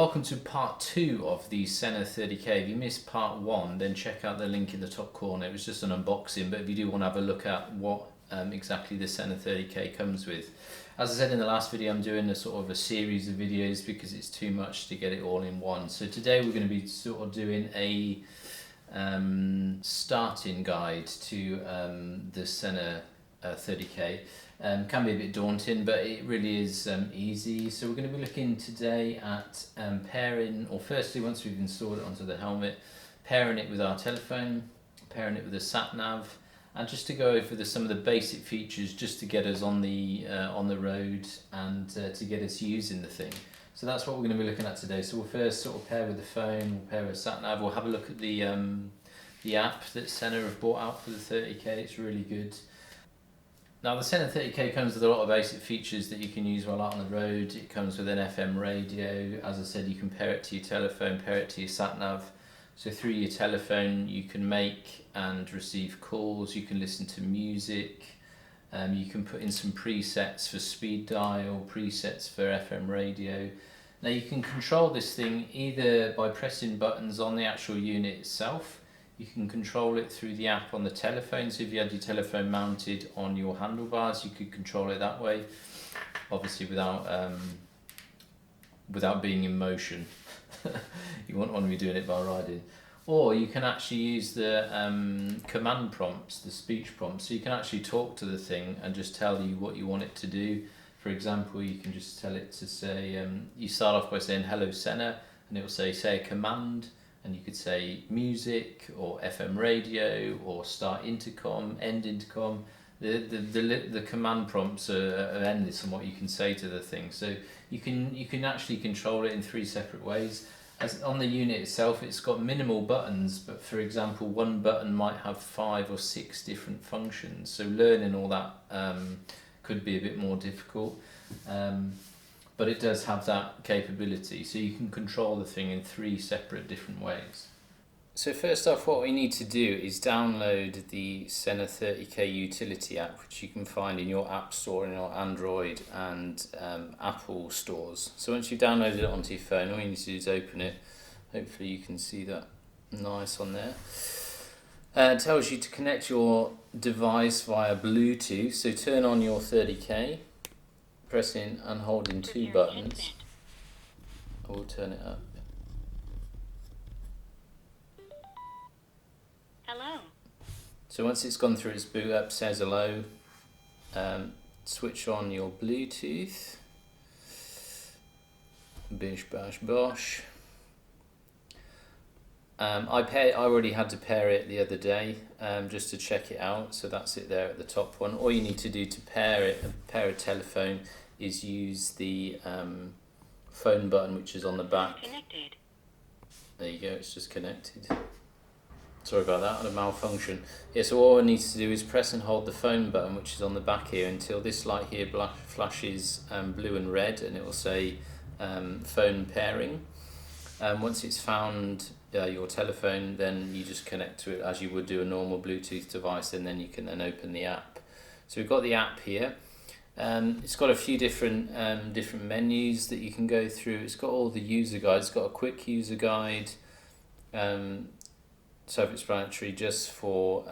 welcome to part 2 of the Sena 30K. If you missed part 1, then check out the link in the top corner. It was just an unboxing, but if you do want to have a look at what exactly the Sena 30K comes with. As I said in the last video, I'm doing a sort of a series of videos because it's too much to get it all in one. So today we're going to be sort of doing a starting guide to the Sena 30K. Can be a bit daunting, but it really is easy. So we're going to be looking today at pairing, or firstly, once we've installed it onto the helmet, pairing it with our telephone, pairing it with a SatNav, and just to go over some of the basic features just to get us on the road and to get us using the thing. So that's what we're going to be looking at today. So we'll first sort of pair with the phone, we'll pair with SatNav, we'll have a look at the app that Sena have brought out for the 30K. It's really good. Now the Sena 30K comes with a lot of basic features that you can use while out on the road. It comes with an FM radio. As I said, you can pair it to your telephone, pair it to your SatNav. So through your telephone you can make and receive calls, you can listen to music, you can put in some presets for speed dial, presets for FM radio. Now you can control this thing either by pressing buttons on the actual unit itself. You can control it through the app on the telephone, so if you had your telephone mounted on your handlebars, you could control it that way, obviously without being in motion. You wouldn't want to be doing it while riding. Or you can actually use the command prompts, the speech prompts, so you can actually talk to the thing and just tell you what you want it to do. For example, you can just tell it to say, you start off by saying hello Sena, and it will say a command. And you could say music or FM radio or start intercom, end intercom. The command prompts are endless on what you can say to the thing. So you can actually control it in 3 separate ways. As on the unit itself, it's got minimal buttons, but for example, one button might have 5 or 6 different functions. So learning all that could be a bit more difficult. But it does have that capability, so you can control the thing in 3 separate different ways. So first off, what we need to do is download the Sena 30K utility app, which you can find in your app store in your Android and Apple stores. So once you've downloaded it onto your phone, all you need to do is open it. Hopefully you can see that nice on there. It tells you to connect your device via Bluetooth, so turn on your 30K. Pressing and holding 2 buttons. I will turn it up. Hello. So once it's gone through its boot up, says hello. Switch on your Bluetooth. Bish bash bosh. I already had to pair it the other day just to check it out, so that's it there at the top one. All you need to do to pair a telephone is use the phone button, which is on the back. Connected. There you go, it's just connected. Sorry about that, I had a malfunction. Yeah, so all I need to do is press and hold the phone button, which is on the back here, until this light here flashes blue and red, and it will say phone pairing. Once it's found your telephone, then you just connect to it as you would do a normal Bluetooth device, and then you can then open the app. So we've got the app here. It's got a few different menus that you can go through. It's got all the user guides. It's got a quick user guide, self-explanatory, just for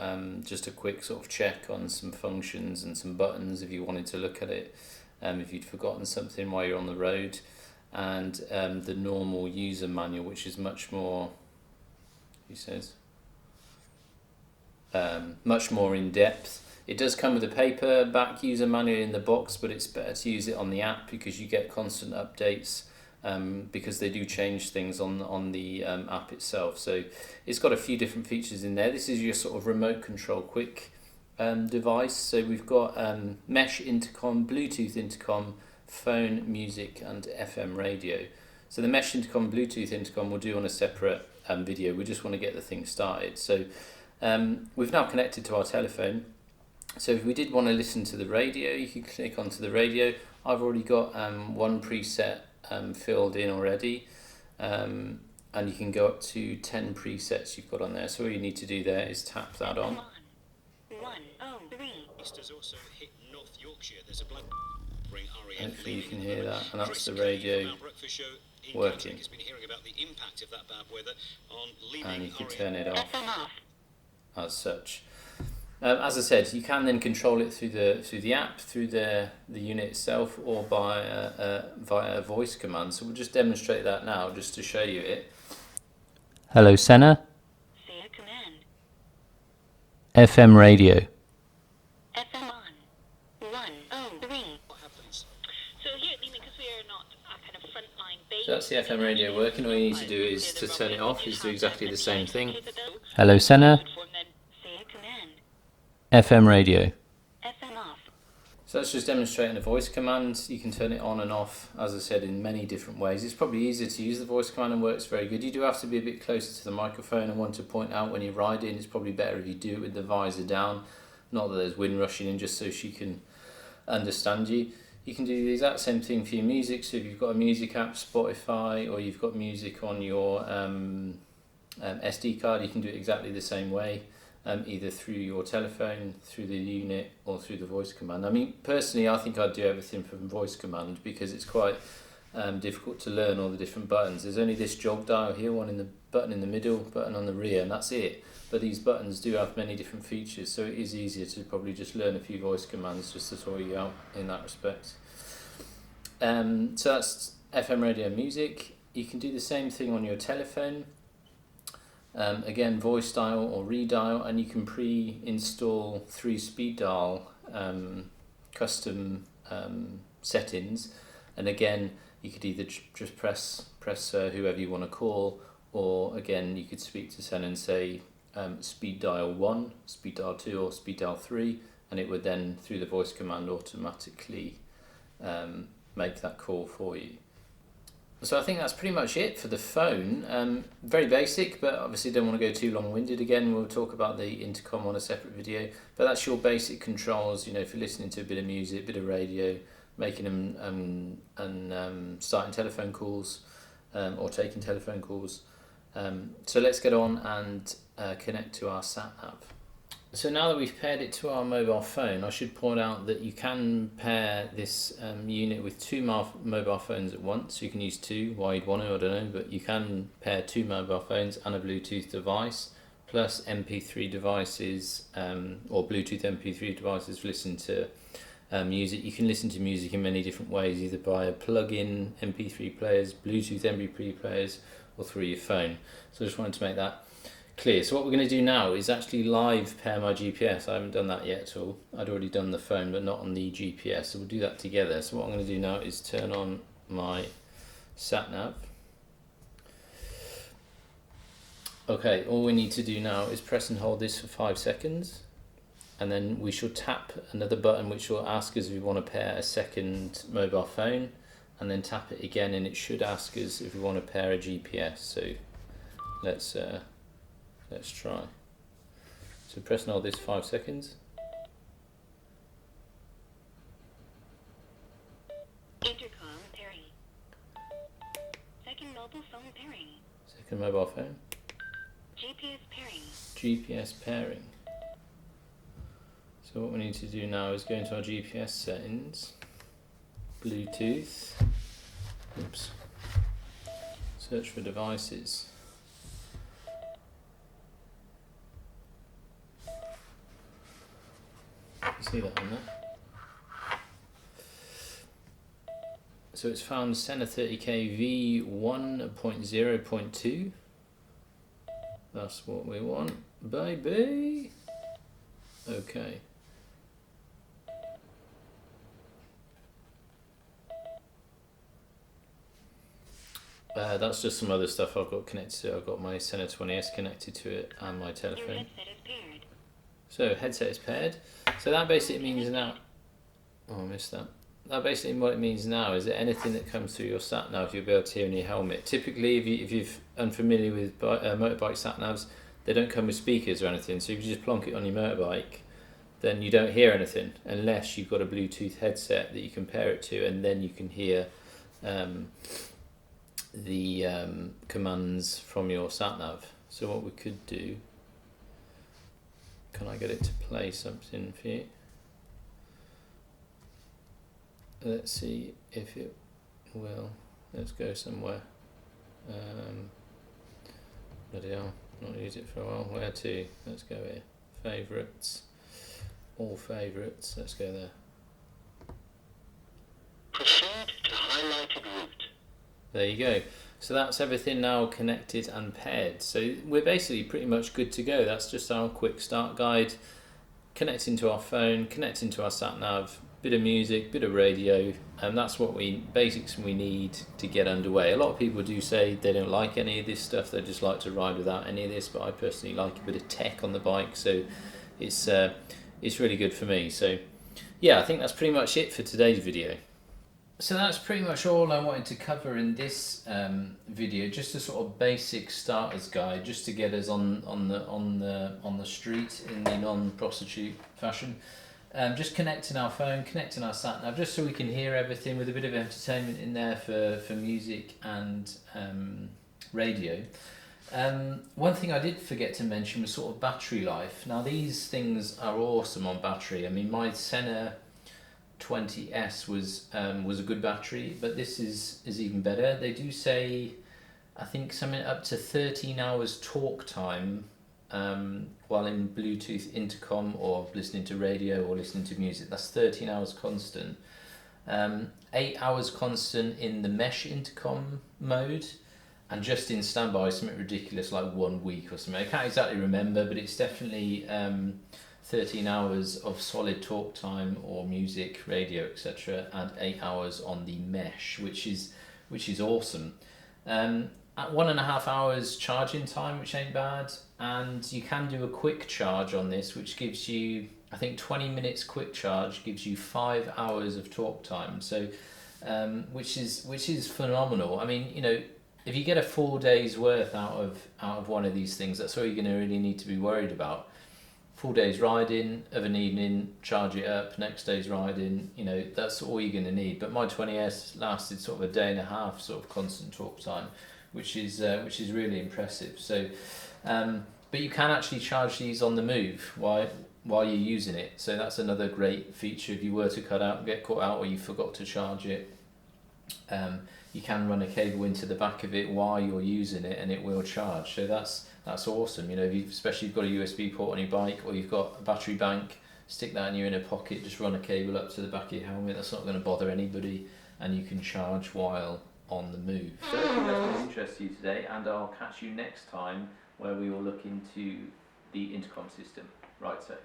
just a quick sort of check on some functions and some buttons if you wanted to look at it, if you'd forgotten something while you're on the road, and the normal user manual, which is much more, he says, much more in depth. It does come with a paperback user manual in the box, but it's better to use it on the app because you get constant updates, because they do change things on the app itself. So it's got a few different features in there. This is your sort of remote control quick device. So we've got mesh intercom, Bluetooth intercom, phone, music, and FM radio. So the mesh intercom, Bluetooth intercom we'll do on a separate video. We just want to get the thing started. So we've now connected to our telephone. So if we did want to listen to the radio, you can click onto the radio. I've already got one preset filled in already, and you can go up to 10 presets you've got on there. So all you need to do there is tap that on. 103. East also hit North Yorkshire. There's a blood. Hopefully you can hear that, and that's the radio working. has been hearing about the impact of that bad weather on And you leaving can Orient. turn it off FM off. as such. As I said, you can then control it through the app, through the unit itself, or via a voice command. So we'll just demonstrate that now, just to show you it. Hello, Sena. Sena command. FM radio. FM on. 103. What happens? So here at Lehman, because we are not a kind of frontline base. So that's the FM radio working. All you need to do is to turn it off. Is do exactly the same thing. Hello, Sena. Sena command. FM radio. FM off. So that's just demonstrating a voice command. You can turn it on and off, as I said, in many different ways. It's probably easier to use the voice command and works very good. You do have to be a bit closer to the microphone and want to point out when you're riding. It's probably better if you do it with the visor down. Not that there's wind rushing in, just so she can understand you. You can do the exact same thing for your music. So if you've got a music app, Spotify, or you've got music on your SD card, you can do it exactly the same way. Either through your telephone, through the unit, or through the voice command. I mean, personally, I think I'd do everything from voice command because it's quite difficult to learn all the different buttons. There's only this jog dial here, button in the middle, button on the rear, and that's it. But these buttons do have many different features, so it is easier to probably just learn a few voice commands just to sort you out in that respect. So that's FM radio music. You can do the same thing on your telephone. Again, voice dial or redial, and you can pre-install 3-speed dial custom settings. And again, you could either just press whoever you want to call, or again, you could speak to Sena and say speed dial 1, speed dial 2, or speed dial 3, and it would then, through the voice command, automatically make that call for you. So I think that's pretty much it for the phone. Very basic, but obviously don't want to go too long-winded. Again, we'll talk about the intercom on a separate video, but that's your basic controls, you know, for listening to a bit of music, a bit of radio, making them and starting telephone calls or taking telephone calls. So let's get on and connect to our SatNav. So now that we've paired it to our mobile phone, I should point out that you can pair this unit with two mobile phones at once. So you can use two, why you'd want to, I don't know, but you can pair two mobile phones and a Bluetooth device, plus MP3 devices or Bluetooth MP3 devices to listen to music. You can listen to music in many different ways, either by a plug-in MP3 players, Bluetooth MP3 players, or through your phone. So I just wanted to make that clear. So what we're going to do now is actually live pair my GPS. I haven't done that yet at all. I'd already done the phone, but not on the GPS. So we'll do that together. So what I'm going to do now is turn on my SatNav. Okay, all we need to do now is press and hold this for 5 seconds. And then we shall tap another button which will ask us if we want to pair a second mobile phone. And then tap it again and it should ask us if we want to pair a GPS. So let's try. So press and hold this 5 seconds. Intercom pairing. Second mobile phone pairing. Second mobile phone. GPS pairing. GPS pairing. So what we need to do now is go into our GPS settings. Bluetooth. Oops. Search for devices. You see that on there? So it's found Sena 30K V1.0.2. That's what we want, baby. Okay. That's just some other stuff I've got connected to. I've got my Sena 20S connected to it and my Your telephone. headset is paired. So headset is paired. So that basically means now. Oh, I missed that. That basically what it means now is that anything that comes through your SatNav you'll be able to hear in your helmet. Typically, if you're unfamiliar with motorbike SatNavs, they don't come with speakers or anything. So if you just plonk it on your motorbike, then you don't hear anything unless you've got a Bluetooth headset that you can pair it to, and then you can hear the commands from your SatNav. So what we could do, can I get it to play something for you? Let's see if it will. Let's go somewhere. Bloody hell, not used it for a while. Where to? Let's go here. Favourites. All favourites. Let's go there. Proceed to highlighted route. There you go. So that's everything now connected and paired. So we're basically pretty much good to go. That's just our quick start guide. Connecting to our phone, connecting to our SatNav, bit of music, bit of radio, and that's what basics we need to get underway. A lot of people do say they don't like any of this stuff, they just like to ride without any of this, but I personally like a bit of tech on the bike, so it's really good for me. So yeah, I think that's pretty much it for today's video. So that's pretty much all I wanted to cover in this video, just a sort of basic starter's guide, just to get us on the street in the non-prostitute fashion. Just connecting our phone, connecting our SatNav, just so we can hear everything with a bit of entertainment in there for music and radio. One thing I did forget to mention was sort of battery life. Now these things are awesome on battery. I mean, my Sena 30S was a good battery, but this is even better. They do say, I think, something up to 13 hours talk time while in Bluetooth intercom or listening to radio or listening to music. That's 13 hours constant. 8 hours constant in the mesh intercom mode, and just in standby something ridiculous like 1 week or something. I can't exactly remember, but it's definitely 13 hours of solid talk time or music, radio, etc., and 8 hours on the mesh, which is awesome. At 1.5 hours charging time, which ain't bad, and you can do a quick charge on this, which gives you, I think, 20 minutes quick charge gives you 5 hours of talk time. So, which is phenomenal. I mean, you know, if you get a full day's worth out of one of these things, that's all you're going to really need to be worried about. Full day's riding, of an evening, charge it up, next day's riding, you know, that's all you're going to need. But my 20S lasted sort of a day and a half sort of constant talk time, which is really impressive. So, but you can actually charge these on the move while you're using it. So that's another great feature. If you were to get caught out or you forgot to charge it, you can run a cable into the back of it while you're using it and it will charge. So that's awesome. You know, especially if you've got a USB port on your bike or you've got a battery bank, stick that in your inner pocket, just run a cable up to the back of your helmet. That's not going to bother anybody, and you can charge while on the move. So I think that's going to interest you today, and I'll catch you next time where we will look into the intercom system. Ride safe.